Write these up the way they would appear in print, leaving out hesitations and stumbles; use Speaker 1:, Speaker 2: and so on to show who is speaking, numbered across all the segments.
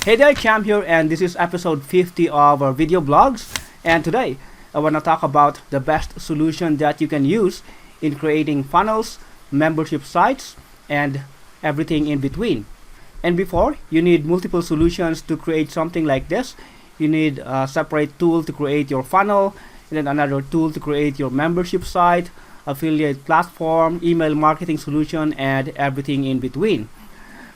Speaker 1: Hey there, Cham here, and this is episode 50 of our video blogs. And today, I want to talk about the best solution that you can use in creating funnels, membership sites, and everything in between. And before, you need multiple solutions to create something like this. You need a separate tool to create your funnel, and then another tool to create your membership site, affiliate platform, email marketing solution, and everything in between.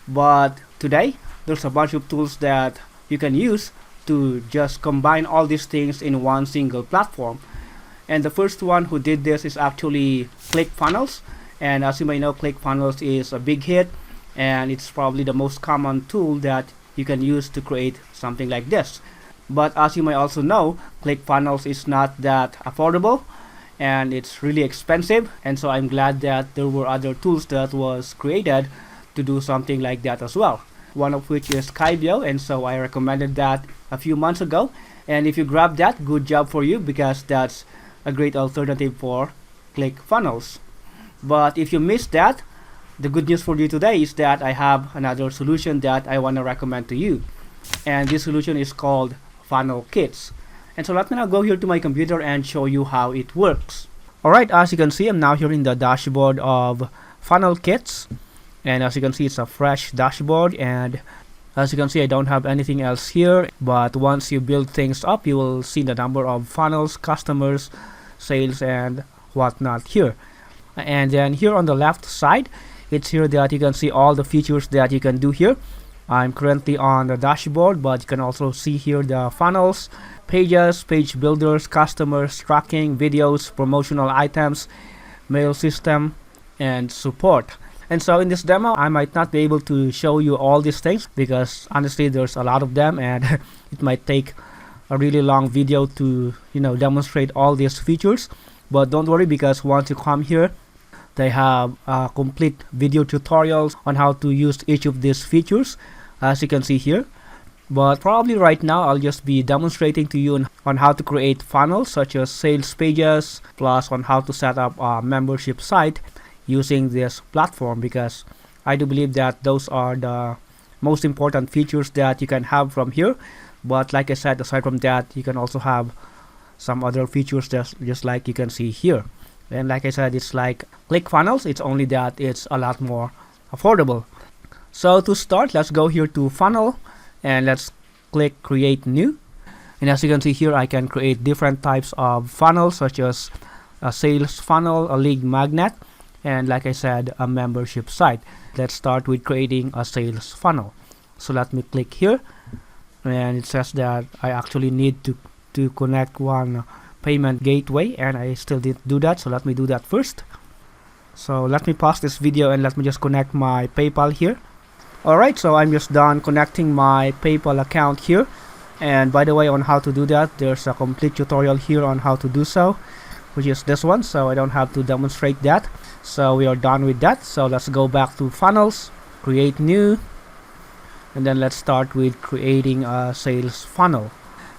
Speaker 1: But today, there's a bunch of tools that you can use to just combine all these things in one single platform. And the first one who did this is actually ClickFunnels. And as you may know, ClickFunnels is a big hit, and it's probably the most common tool that you can use to create something like this. But as you may also know, ClickFunnels is not that affordable, and it's really expensive. And so I'm glad that there were other tools that was created to do something like that as well. One of which is Kybio, and so I recommended that a few months ago. And if you grab that, good job for you, because that's a great alternative for ClickFunnels. But if you missed that, the good news for you today is that I have another solution that I want to recommend to you. And this solution is called Funnel Kits. And so let me now go here to my computer and show you how it works. Alright, as you can see, I'm now here in the dashboard of Funnel Kits. And as you can see, it's a fresh dashboard, and as you can see, I don't have anything else here. But once you build things up, you will see the number of funnels, customers, sales, and whatnot here. And then here on the left side, it's here that you can see all the features that you can do here. I'm currently on the dashboard, but you can also see here the funnels, pages, page builders, customers, tracking, videos, promotional items, mail system, and support. And so in this demo, I might not be able to show you all these things, because honestly there's a lot of them, and it might take a really long video to demonstrate all these features. But don't worry, because once you come here, they have complete video tutorials on how to use each of these features, as you can see here. But probably right now I'll just be demonstrating to you on how to create funnels such as sales pages, plus on how to set up a membership site using this platform, because I do believe that those are the most important features that you can have from here. But like I said, aside from that, you can also have some other features just like you can see here. And like I said, it's like ClickFunnels, it's only that it's a lot more affordable. So to start, let's go here to Funnel, and let's click Create New. And as you can see here, I can create different types of funnels, such as a sales funnel, a lead magnet, and like I said, a membership site. Let's start with creating a sales funnel. So let me click here, and it says that I actually need to connect one payment gateway, and I still didn't do that, so let me do that first. So let me pause this video and let me just connect my PayPal here. Alright, so I'm just done connecting my PayPal account here. And by the way, on how to do that, there's a complete tutorial here on how to do so, which is this one, so I don't have to demonstrate that. So we are done with that. So let's go back to funnels, create new, and then let's start with creating a sales funnel.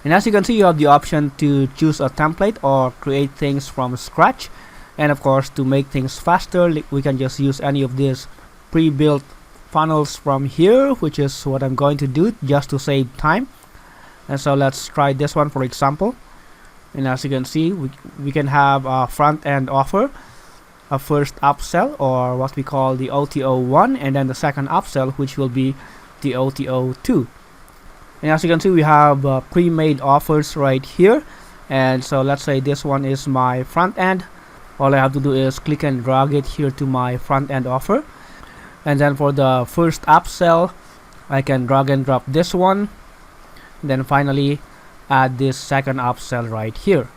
Speaker 1: And as you can see, you have the option to choose a template or create things from scratch. And of course, to make things faster, we can just use any of these pre-built funnels from here, which is what I'm going to do just to save time. And so let's try this one, for example. And as you can see, we can have a front-end offer, a first upsell, or what we call the OTO1, and then the second upsell, which will be the OTO2. And as you can see, we have pre-made offers right here. And so let's say this one is my front end. All I have to do is click and drag it here to my front end offer. And then for the first upsell, I can drag and drop this one. And then finally add this second upsell right here.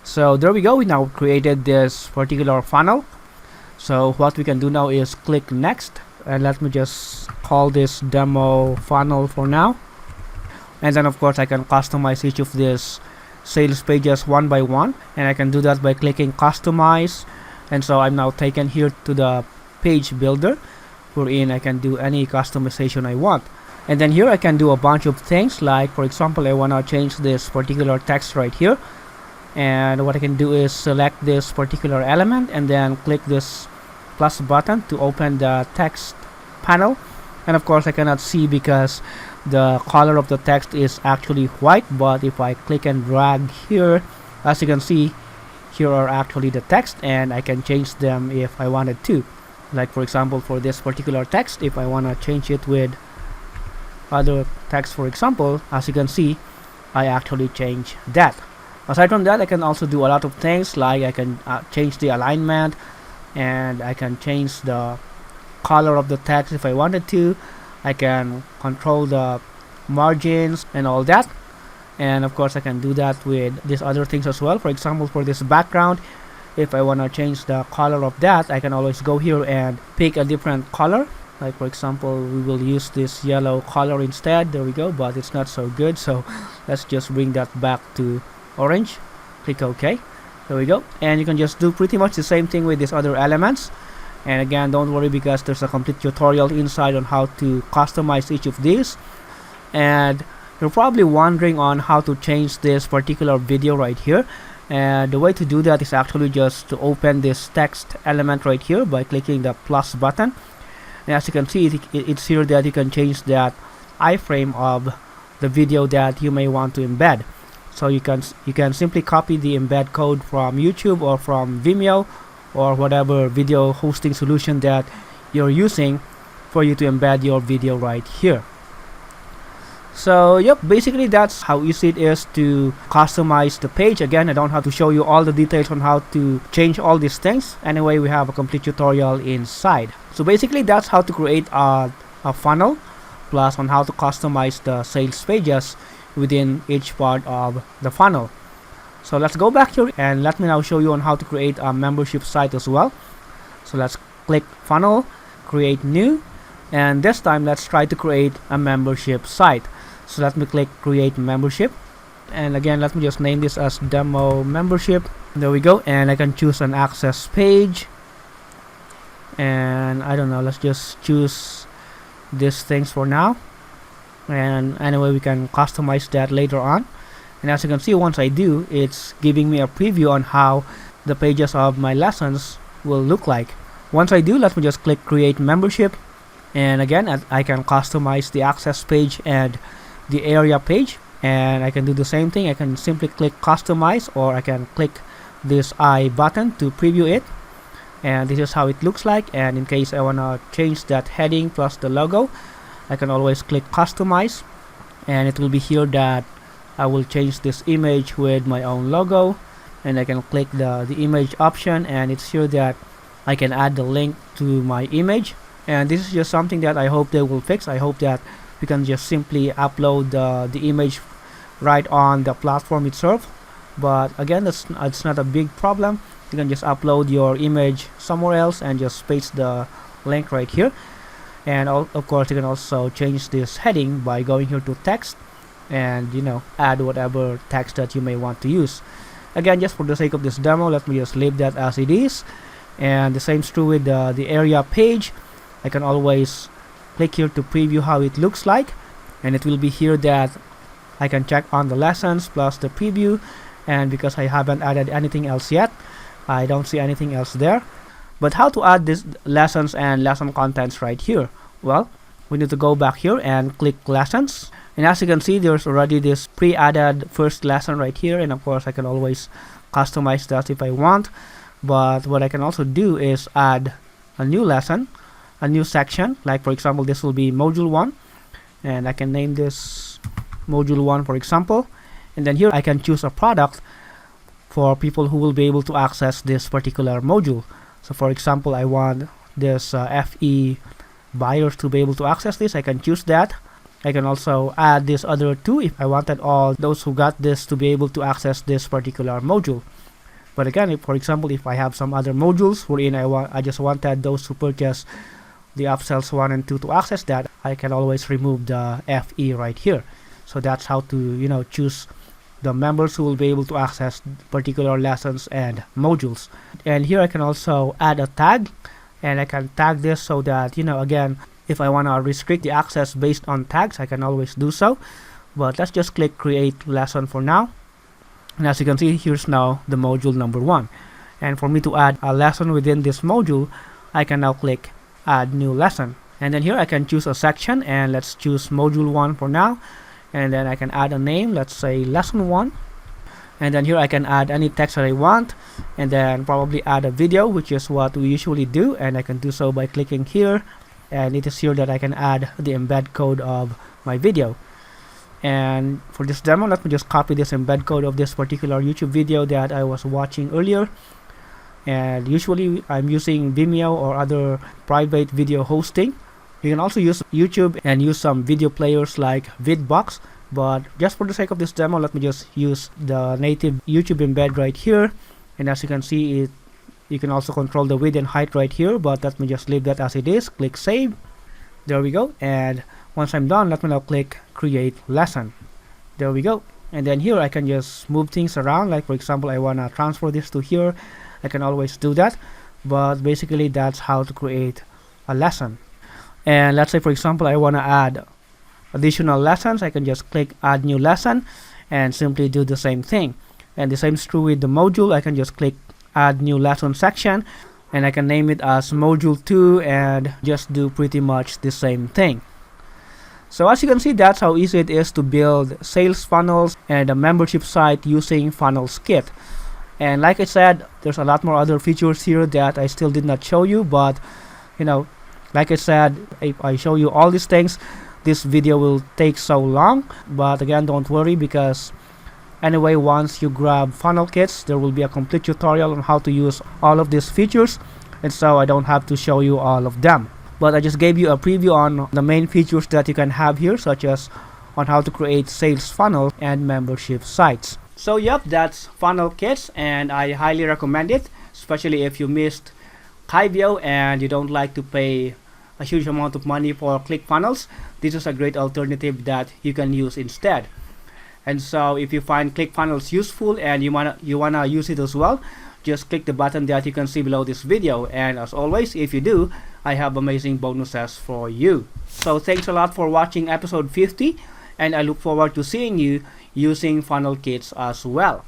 Speaker 1: So there we go, we now created this particular funnel. So what we can do now is click next, and let me just call this demo funnel for now. And then of course I can customize each of these sales pages one by one, and I can do that by clicking customize. And so I'm now taken here to the page builder, wherein I can do any customization I want. And then here I can do a bunch of things, like for example, I want to change this particular text right here. And what I can do is select this particular element and then click this plus button to open the text panel. And of course I cannot see because the color of the text is actually white, but if I click and drag here, as you can see, here are actually the text, and I can change them if I wanted to. Like for example, for this particular text, if I want to change it with other text, for example, as you can see, I actually change that. Aside from that, I can also do a lot of things, like I can change the alignment, and I can change the color of the text if I wanted to. I can control the margins and all that, and of course I can do that with these other things as well. For example, for this background, if I want to change the color of that, I can always go here and pick a different color. Like for example, we will use this yellow color instead. There we go, but it's not so good, so let's just bring that back to orange. Click OK. There we go, and you can just do pretty much the same thing with these other elements. And again, don't worry, because there's a complete tutorial inside on how to customize each of these. And you're probably wondering on how to change this particular video right here, and the way to do that is actually just to open this text element right here by clicking the plus button. And as you can see, it's here that you can change that iframe of the video that you may want to embed. So you can simply copy the embed code from YouTube or from Vimeo or whatever video hosting solution that you're using for you to embed your video right here. So yep, basically that's how easy it is to customize the page. Again, I don't have to show you all the details on how to change all these things. Anyway, we have a complete tutorial inside. So basically that's how to create a funnel, plus on how to customize the sales pages within each part of the funnel. So let's go back here and let me now show you on how to create a membership site as well. So let's click funnel, create new, and this time let's try to create a membership site. So let me click create membership, and again let me just name this as demo membership. There we go, and I can choose an access page, and I don't know, let's just choose these things for now, and anyway we can customize that later on. And as you can see, once I do, it's giving me a preview on how the pages of my lessons will look like. Once I do, let me just click create membership, and again I can customize the access page and the area page, and I can do the same thing. I can simply click customize, or I can click this I button to preview it, and this is how it looks like. And in case I want to change that heading plus the logo, I can always click customize, and it will be here that I will change this image with my own logo, and I can click the image option, and it's here that I can add the link to my image. And this is just something that I hope they will fix. I hope that we can just simply upload the image right on the platform itself, but again it's not a big problem. You can just upload your image somewhere else and just paste the link right here. And of course you can also change this heading by going here to text and add whatever text that you may want to use. Again, just for the sake of this demo, let me just leave that as it is. And the same is true with the area page. I can always click here to preview how it looks like, and it will be here that I can check on the lessons plus the preview. And because I haven't added anything else yet, I don't see anything else there. But how to add these lessons and lesson contents right here? Well, we need to go back here and click lessons, and as you can see, there's already this pre-added first lesson right here. And of course I can always customize that if I want, but what I can also do is add a new lesson, a new section. Like for example, this will be module 1, and I can name this module 1 for example. And then here I can choose a product for people who will be able to access this particular module. So for example, I want this FE buyers to be able to access this. I can choose that. I can also add this other two if I wanted all those who got this to be able to access this particular module. But again, if, for example, if I have some other modules wherein I just wanted those who purchase the upsells 1 and 2 to access that, I can always remove the FE right here. So that's how to choose the members who will be able to access particular lessons and modules. And here I can also add a tag, and I can tag this so that again, if I want to restrict the access based on tags, I can always do so. But let's just click create lesson for now. And as you can see, here's now the module number 1. And for me to add a lesson within this module, I can now click add new lesson. And then here I can choose a section, and let's choose module 1 for now. And then I can add a name, let's say lesson 1. And then here I can add any text that I want, and then probably add a video, which is what we usually do, and I can do so by clicking here, and it is here that I can add the embed code of my video. And for this demo, let me just copy this embed code of this particular YouTube video that I was watching earlier. And usually I'm using Vimeo or other private video hosting. You can also use YouTube and use some video players like Vidbox, but just for the sake of this demo, let me just use the native YouTube embed right here. And as you can see, you can also control the width and height right here, but let me just leave that as it is. Click save. There we go. And once I'm done, let me now click create lesson. There we go. And then here I can just move things around, like for example I want to transfer this to here. I can always do that, but basically that's how to create a lesson. And let's say for example I want to add additional lessons. I can just click add new lesson and simply do the same thing. And the same is true with the module. I can just click add new lesson section, and I can name it as module 2 and just do pretty much the same thing. So as you can see, that's how easy it is to build sales funnels and a membership site using Funnels Kit. And like I said, there's a lot more other features here that I still did not show you, but you know, like I said, if I show you all these things, this video will take so long. But again, don't worry, because anyway, once you grab funnel kits, there will be a complete tutorial on how to use all of these features, and so I don't have to show you all of them. But I just gave you a preview on the main features that you can have here, such as on how to create sales funnels and membership sites. So yep, that's funnel kits, and I highly recommend it, especially if you missed Kyvio and you don't like to pay a huge amount of money for ClickFunnels. This is a great alternative that you can use instead. And so if you find ClickFunnels useful and you wanna use it as well, just click the button that you can see below this video. And as always, if you do, I have amazing bonuses for you. So thanks a lot for watching episode 50, and I look forward to seeing you using funnel kits as well.